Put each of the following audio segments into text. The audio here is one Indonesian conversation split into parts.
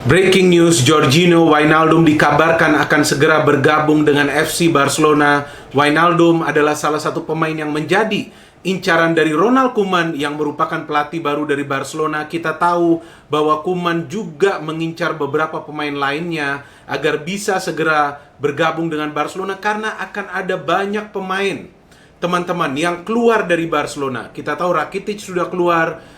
Breaking news, Georginio Wijnaldum dikabarkan akan segera bergabung dengan FC Barcelona. Wijnaldum adalah salah satu pemain yang menjadi incaran dari Ronald Koeman yang merupakan pelatih baru dari Barcelona. Kita tahu bahwa Koeman juga mengincar beberapa pemain lainnya agar bisa segera bergabung dengan Barcelona karena akan ada banyak pemain, teman-teman, yang keluar dari Barcelona. Kita tahu Rakitic sudah keluar,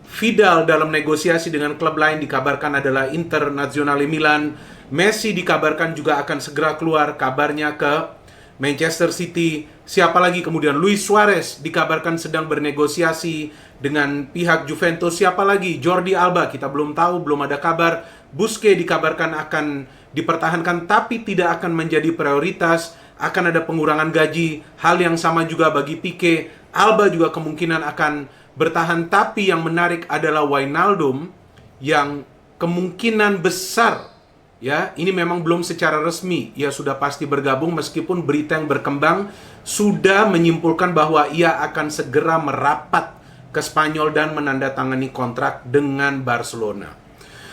Vidal dalam negosiasi dengan klub lain dikabarkan adalah Internazionale Milan. Messi dikabarkan juga akan segera keluar, kabarnya ke Manchester City. Siapa lagi kemudian? Luis Suarez dikabarkan sedang bernegosiasi dengan pihak Juventus. Siapa lagi? Jordi Alba, kita belum tahu, belum ada kabar. Busquets dikabarkan akan dipertahankan tapi tidak akan menjadi prioritas. Akan ada pengurangan gaji. Hal yang sama juga bagi Pique. Alba juga kemungkinan akan bertahan, tapi yang menarik adalah Wijnaldum yang kemungkinan besar, ya, ini memang belum secara resmi, ia sudah pasti bergabung meskipun berita yang berkembang sudah menyimpulkan bahwa ia akan segera merapat ke Spanyol dan menandatangani kontrak dengan Barcelona.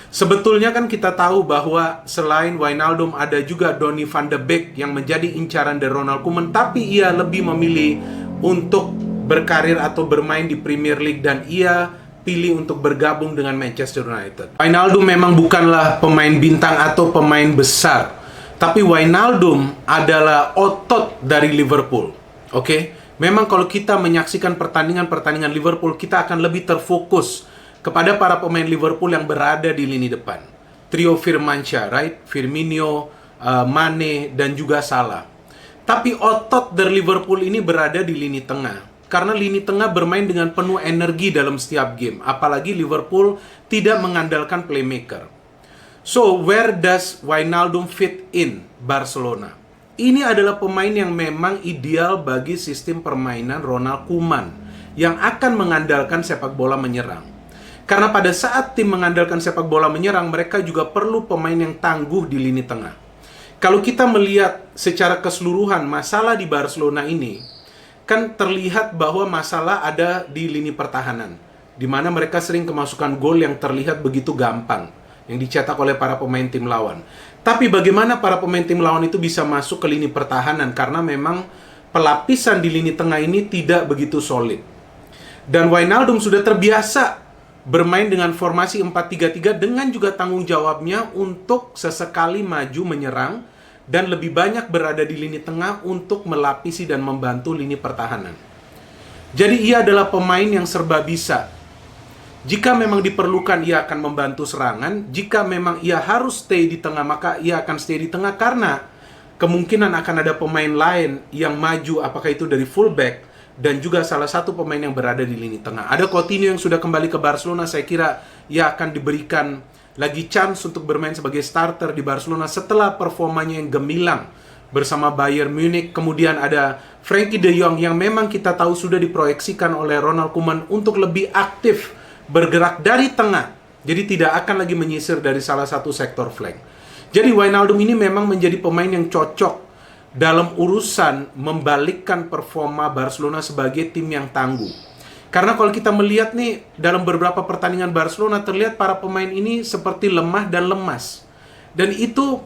Sebetulnya kan kita tahu bahwa selain Wijnaldum ada juga Donny van de Beek yang menjadi incaran dari Ronald Koeman, tapi ia lebih memilih untuk berkarir atau bermain di Premier League dan ia pilih untuk bergabung dengan Manchester United. Wijnaldum memang bukanlah pemain bintang atau pemain besar, tapi Wijnaldum adalah otot dari Liverpool. Oke? Memang kalau kita menyaksikan pertandingan Liverpool, kita akan lebih terfokus kepada para pemain Liverpool yang berada di lini depan. Trio Firmansyah, right? Firmino, Mane, dan juga Salah. Tapi otot dari Liverpool ini berada di lini tengah. Karena lini tengah bermain dengan penuh energi dalam setiap game. Apalagi Liverpool tidak mengandalkan playmaker. So, where does Wijnaldum fit in Barcelona? Ini adalah pemain yang memang ideal bagi sistem permainan Ronald Koeman yang akan mengandalkan sepak bola menyerang. Karena pada saat tim mengandalkan sepak bola menyerang, mereka juga perlu pemain yang tangguh di lini tengah. Kalau kita melihat secara keseluruhan masalah di Barcelona ini, kan terlihat bahwa masalah ada di lini pertahanan, di mana mereka sering kemasukan gol yang terlihat begitu gampang, yang dicetak oleh para pemain tim lawan. Tapi bagaimana para pemain tim lawan itu bisa masuk ke lini pertahanan? Karena memang pelapisan di lini tengah ini tidak begitu solid. Dan Wijnaldum sudah terbiasa bermain dengan formasi 4-3-3 dengan juga tanggung jawabnya untuk sesekali maju menyerang dan lebih banyak berada di lini tengah untuk melapisi dan membantu lini pertahanan. Jadi ia adalah pemain yang serba bisa. Jika memang diperlukan, ia akan membantu serangan. Jika memang ia harus stay di tengah, maka ia akan stay di tengah karena kemungkinan akan ada pemain lain yang maju, apakah itu dari fullback dan juga salah satu pemain yang berada di lini tengah. Ada Coutinho yang sudah kembali ke Barcelona, saya kira ia akan diberikan lagi chance untuk bermain sebagai starter di Barcelona setelah performanya yang gemilang bersama Bayern Munich. Kemudian ada Frenkie de Jong yang memang kita tahu sudah diproyeksikan oleh Ronald Koeman untuk lebih aktif bergerak dari tengah. Jadi tidak akan lagi menyisir dari salah satu sektor flank. Jadi Wijnaldum ini memang menjadi pemain yang cocok dalam urusan membalikkan performa Barcelona sebagai tim yang tangguh. Karena kalau kita melihat nih, dalam beberapa pertandingan Barcelona terlihat para pemain ini seperti lemah dan lemas. Dan itu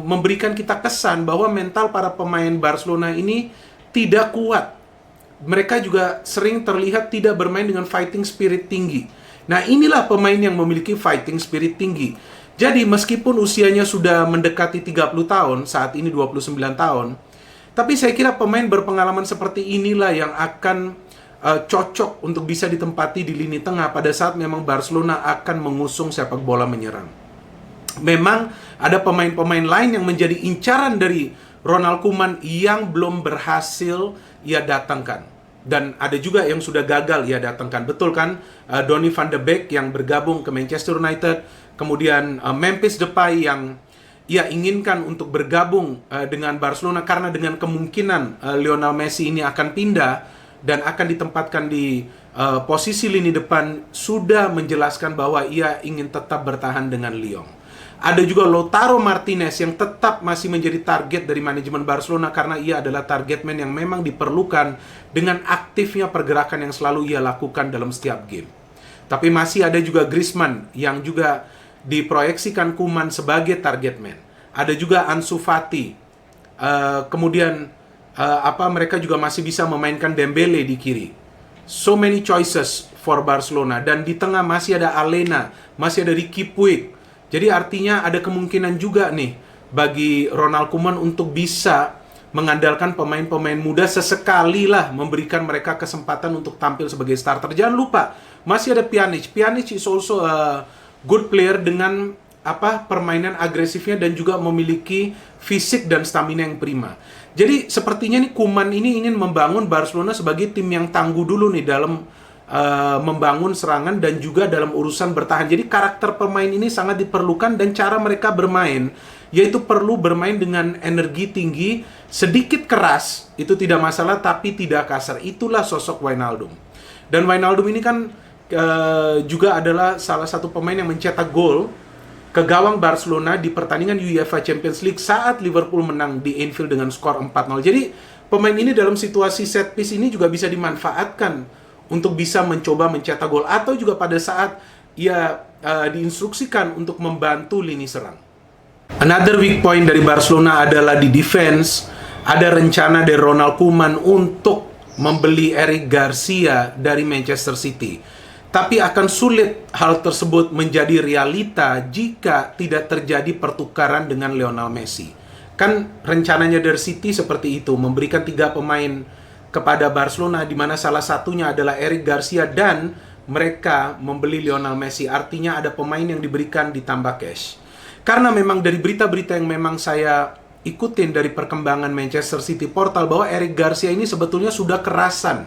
memberikan kita kesan bahwa mental para pemain Barcelona ini tidak kuat. Mereka juga sering terlihat tidak bermain dengan fighting spirit tinggi. Nah, inilah pemain yang memiliki fighting spirit tinggi. Jadi meskipun usianya sudah mendekati 30 tahun, saat ini 29 tahun, tapi saya kira pemain berpengalaman seperti inilah yang akan cocok untuk bisa ditempati di lini tengah pada saat memang Barcelona akan mengusung sepak bola menyerang. Memang ada pemain-pemain lain yang menjadi incaran dari Ronald Koeman yang belum berhasil ia datangkan. Dan ada juga yang sudah gagal ia datangkan. Betul kan? Donny van de Beek yang bergabung ke Manchester United. Kemudian Memphis Depay yang ia inginkan untuk bergabung dengan Barcelona karena dengan kemungkinan Lionel Messi ini akan pindah dan akan ditempatkan di posisi lini depan, sudah menjelaskan bahwa ia ingin tetap bertahan dengan Lyon. Ada juga Lautaro Martinez yang tetap masih menjadi target dari manajemen Barcelona karena ia adalah target man yang memang diperlukan dengan aktifnya pergerakan yang selalu ia lakukan dalam setiap game. Tapi masih ada juga Griezmann yang juga diproyeksikan Koeman sebagai target man. Ada juga Ansu Fati. Kemudian mereka juga masih bisa memainkan Dembele di kiri. So many choices for Barcelona. Dan di tengah masih ada Alena, masih ada Riqui Puig. Jadi artinya ada kemungkinan juga nih bagi Ronald Koeman untuk bisa mengandalkan pemain-pemain muda sesekali lah, memberikan mereka kesempatan untuk tampil sebagai starter. Jangan lupa, masih ada Pjanic. Pjanic is also a good player dengan permainan agresifnya dan juga memiliki fisik dan stamina yang prima. Jadi sepertinya nih Koeman ini ingin membangun Barcelona sebagai tim yang tangguh dulu nih dalam membangun serangan dan juga dalam urusan bertahan. Jadi karakter pemain ini sangat diperlukan dan cara mereka bermain yaitu perlu bermain dengan energi tinggi, sedikit keras, itu tidak masalah, tapi tidak kasar. Itulah sosok Wijnaldum. Dan Wijnaldum ini kan juga adalah salah satu pemain yang mencetak gol ke gawang Barcelona di pertandingan UEFA Champions League saat Liverpool menang di Anfield dengan skor 4-0. Jadi pemain ini dalam situasi set piece ini juga bisa dimanfaatkan untuk bisa mencoba mencetak gol, atau juga pada saat ia diinstruksikan untuk membantu lini serang. Another weak point dari Barcelona adalah di defense. Ada rencana dari Ronald Koeman untuk membeli Eric Garcia dari Manchester City. Tapi akan sulit hal tersebut menjadi realita jika tidak terjadi pertukaran dengan Lionel Messi. Kan rencananya dari City seperti itu, memberikan 3 pemain kepada Barcelona, di mana salah satunya adalah Eric Garcia, dan mereka membeli Lionel Messi. Artinya ada pemain yang diberikan ditambah cash. Karena memang dari berita-berita yang memang saya ikutin dari perkembangan Manchester City Portal, bahwa Eric Garcia ini sebetulnya sudah kerasan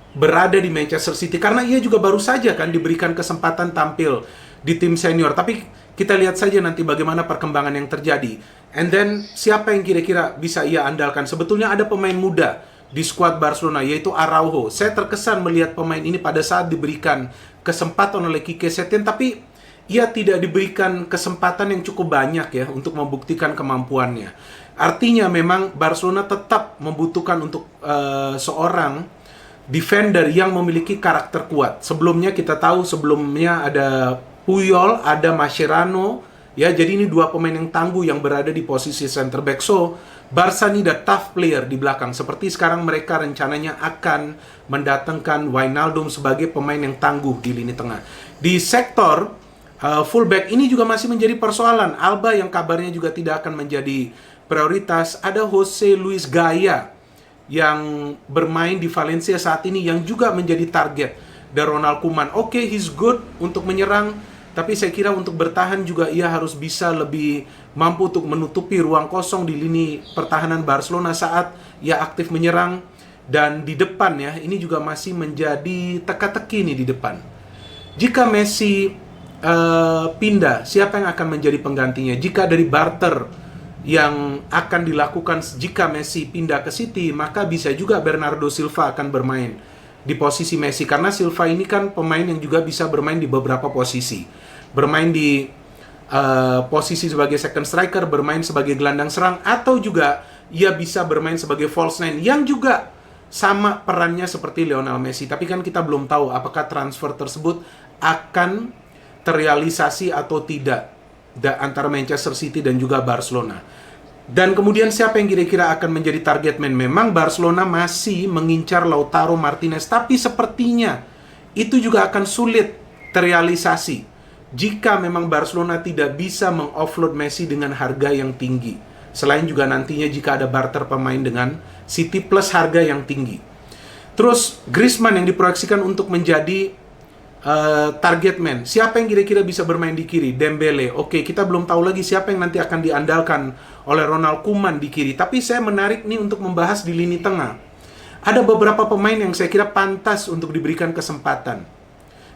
berada di Manchester City, karena ia juga baru saja kan diberikan kesempatan tampil di tim senior. Tapi kita lihat saja nanti bagaimana perkembangan yang terjadi. And then siapa yang kira-kira bisa ia andalkan? Sebetulnya ada pemain muda di skuad Barcelona, yaitu Araujo. Saya terkesan melihat pemain ini pada saat diberikan kesempatan oleh Quique Setien, tapi ia tidak diberikan kesempatan yang cukup banyak ya untuk membuktikan kemampuannya. Artinya memang Barcelona tetap membutuhkan untuk seorang defender yang memiliki karakter kuat. Sebelumnya kita tahu, sebelumnya ada Puyol, ada Mascherano, ya, jadi ini 2 pemain yang tangguh yang berada di posisi center back. So, Barca ini ada tough player di belakang. Seperti sekarang mereka rencananya akan mendatangkan Wijnaldum sebagai pemain yang tangguh di lini tengah. Di sektor fullback ini juga masih menjadi persoalan. Alba yang kabarnya juga tidak akan menjadi prioritas. Ada Jose Luis Gaya yang bermain di Valencia saat ini yang juga menjadi target dari Ronald Koeman. Oke, he's good untuk menyerang, tapi saya kira untuk bertahan juga ia harus bisa lebih mampu untuk menutupi ruang kosong di lini pertahanan Barcelona saat ia aktif menyerang. Dan di depan ya, ini juga masih menjadi teka-teki nih di depan. Jika Messi pindah, siapa yang akan menjadi penggantinya? Jika dari barter yang akan dilakukan jika Messi pindah ke City, maka bisa juga Bernardo Silva akan bermain di posisi Messi, karena Silva ini kan pemain yang juga bisa bermain di beberapa posisi. Bermain di posisi sebagai second striker, bermain sebagai gelandang serang, atau juga ia bisa bermain sebagai false nine yang juga sama perannya seperti Lionel Messi. Tapi kan kita belum tahu apakah transfer tersebut akan terrealisasi atau tidak antara Manchester City dan juga Barcelona. Dan kemudian siapa yang kira-kira akan menjadi target man? Memang Barcelona masih mengincar Lautaro Martinez, tapi sepertinya itu juga akan sulit terrealisasi jika memang Barcelona tidak bisa mengoffload Messi dengan harga yang tinggi. Selain juga nantinya jika ada barter pemain dengan City plus harga yang tinggi. Terus Griezmann yang diproyeksikan untuk menjadi target man. Siapa yang kira-kira bisa bermain di kiri? Dembele. Oke, kita belum tahu lagi siapa yang nanti akan diandalkan oleh Ronald Koeman di kiri. Tapi saya menarik nih untuk membahas di lini tengah. Ada beberapa pemain yang saya kira pantas untuk diberikan kesempatan,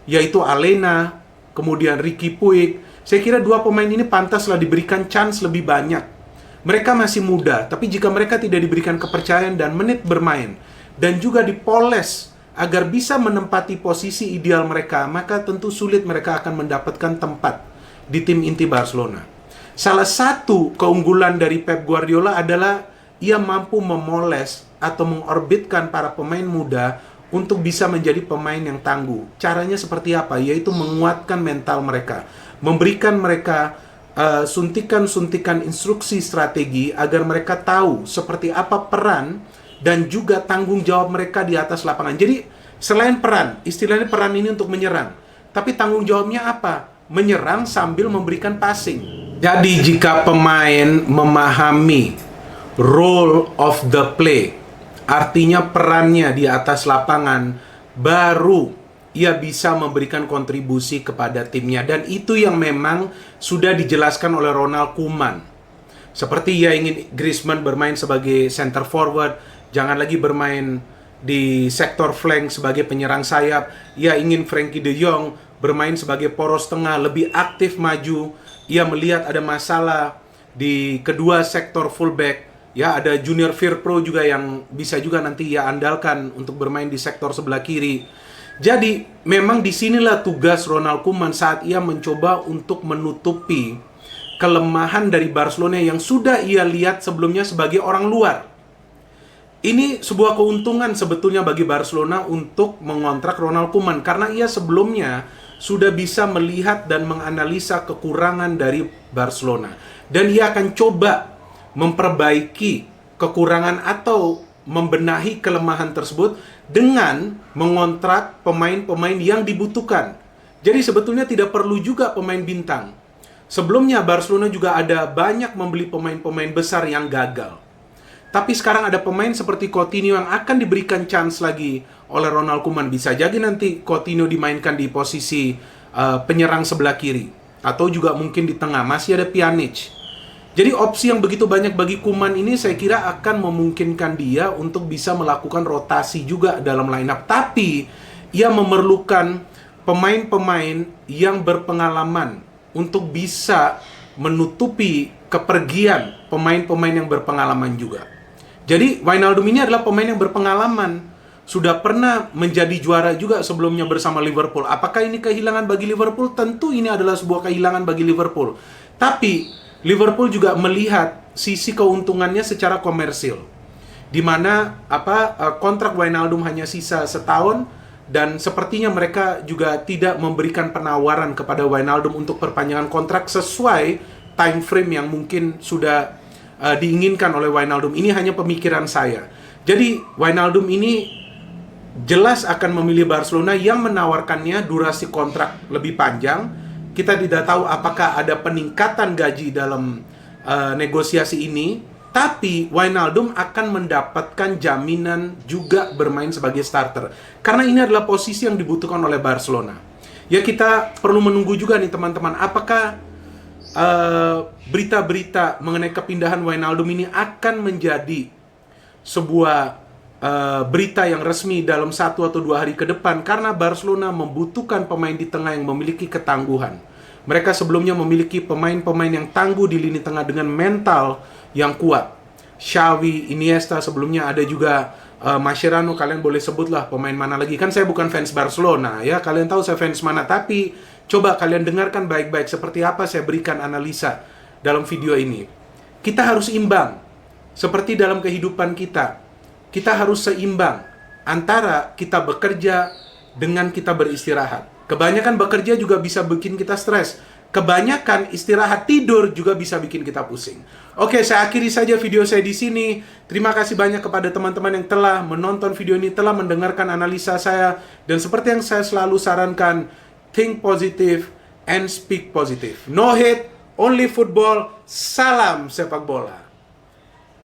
yaitu Alena, kemudian Riqui Puig. Saya kira 2 pemain ini pantaslah diberikan chance lebih banyak. Mereka masih muda, tapi jika mereka tidak diberikan kepercayaan dan menit bermain, dan juga dipoles agar bisa menempati posisi ideal mereka, maka tentu sulit mereka akan mendapatkan tempat di tim inti Barcelona. Salah satu keunggulan dari Pep Guardiola adalah ia mampu memoles atau mengorbitkan para pemain muda untuk bisa menjadi pemain yang tangguh. Caranya seperti apa? Yaitu menguatkan mental mereka, memberikan mereka suntikan-suntikan instruksi strategi agar mereka tahu seperti apa peran dan juga tanggung jawab mereka di atas lapangan. Jadi selain peran, istilahnya peran ini untuk menyerang, tapi tanggung jawabnya apa? Menyerang sambil memberikan passing. Jadi jika pemain memahami role of the play, artinya perannya di atas lapangan, baru ia bisa memberikan kontribusi kepada timnya. Dan itu yang memang sudah dijelaskan oleh Ronald Koeman. Seperti ia ingin Griezmann bermain sebagai center forward, jangan lagi bermain di sektor flank sebagai penyerang sayap. Ia ingin Frenkie de Jong bermain sebagai poros tengah, lebih aktif maju. Ia melihat ada masalah di kedua sektor fullback. Ya, ada Junior Firpo juga yang bisa juga nanti ia andalkan untuk bermain di sektor sebelah kiri. Jadi, memang disinilah tugas Ronald Koeman saat ia mencoba untuk menutupi kelemahan dari Barcelona yang sudah ia lihat sebelumnya sebagai orang luar. Ini sebuah keuntungan sebetulnya bagi Barcelona untuk mengontrak Ronald Koeman, karena ia sebelumnya sudah bisa melihat dan menganalisa kekurangan dari Barcelona. Dan ia akan coba memperbaiki kekurangan atau membenahi kelemahan tersebut dengan mengontrak pemain-pemain yang dibutuhkan. Jadi sebetulnya tidak perlu juga pemain bintang. Sebelumnya Barcelona juga ada banyak membeli pemain-pemain besar yang gagal. Tapi sekarang ada pemain seperti Coutinho yang akan diberikan chance lagi oleh Ronald Koeman. Bisa jadi nanti Coutinho dimainkan di posisi penyerang sebelah kiri, atau juga mungkin di tengah. Masih ada Pjanic. Jadi opsi yang begitu banyak bagi Koeman ini saya kira akan memungkinkan dia untuk bisa melakukan rotasi juga dalam lineup. Tapi ia memerlukan pemain-pemain yang berpengalaman untuk bisa menutupi kepergian pemain-pemain yang berpengalaman juga. Jadi Wijnaldum ini adalah pemain yang berpengalaman. Sudah pernah menjadi juara juga sebelumnya bersama Liverpool. Apakah ini kehilangan bagi Liverpool? Tentu ini adalah sebuah kehilangan bagi Liverpool. Tapi Liverpool juga melihat sisi keuntungannya secara komersil, di mana kontrak Wijnaldum hanya sisa setahun, dan sepertinya mereka juga tidak memberikan penawaran kepada Wijnaldum untuk perpanjangan kontrak sesuai time frame yang mungkin sudah diinginkan oleh Wijnaldum. Ini hanya pemikiran saya. Jadi Wijnaldum ini jelas akan memilih Barcelona yang menawarkannya durasi kontrak lebih panjang. Kita tidak tahu apakah ada peningkatan gaji dalam negosiasi ini, tapi Wijnaldum akan mendapatkan jaminan juga bermain sebagai starter. Karena ini adalah posisi yang dibutuhkan oleh Barcelona. Ya, kita perlu menunggu juga nih teman-teman, apakah berita-berita mengenai kepindahan Wijnaldum ini akan menjadi sebuah berita yang resmi dalam 1 atau 2 hari ke depan, karena Barcelona membutuhkan pemain di tengah yang memiliki ketangguhan. Mereka sebelumnya memiliki pemain-pemain yang tangguh di lini tengah dengan mental yang kuat. Xavi, Iniesta, sebelumnya ada juga Mascherano. Kalian boleh sebutlah pemain mana lagi. Kan saya bukan fans Barcelona ya, kalian tahu saya fans mana, tapi coba kalian dengarkan baik-baik seperti apa saya berikan analisa dalam video ini. Kita harus imbang. Seperti dalam kehidupan kita harus seimbang antara kita bekerja dengan kita beristirahat. Kebanyakan bekerja juga bisa bikin kita stres. Kebanyakan istirahat tidur juga bisa bikin kita pusing. Oke, saya akhiri saja video saya di sini. Terima kasih banyak kepada teman-teman yang telah menonton video ini, telah mendengarkan analisa saya. Dan seperti yang saya selalu sarankan, think positive and speak positive. No hate, only football. Salam sepak bola.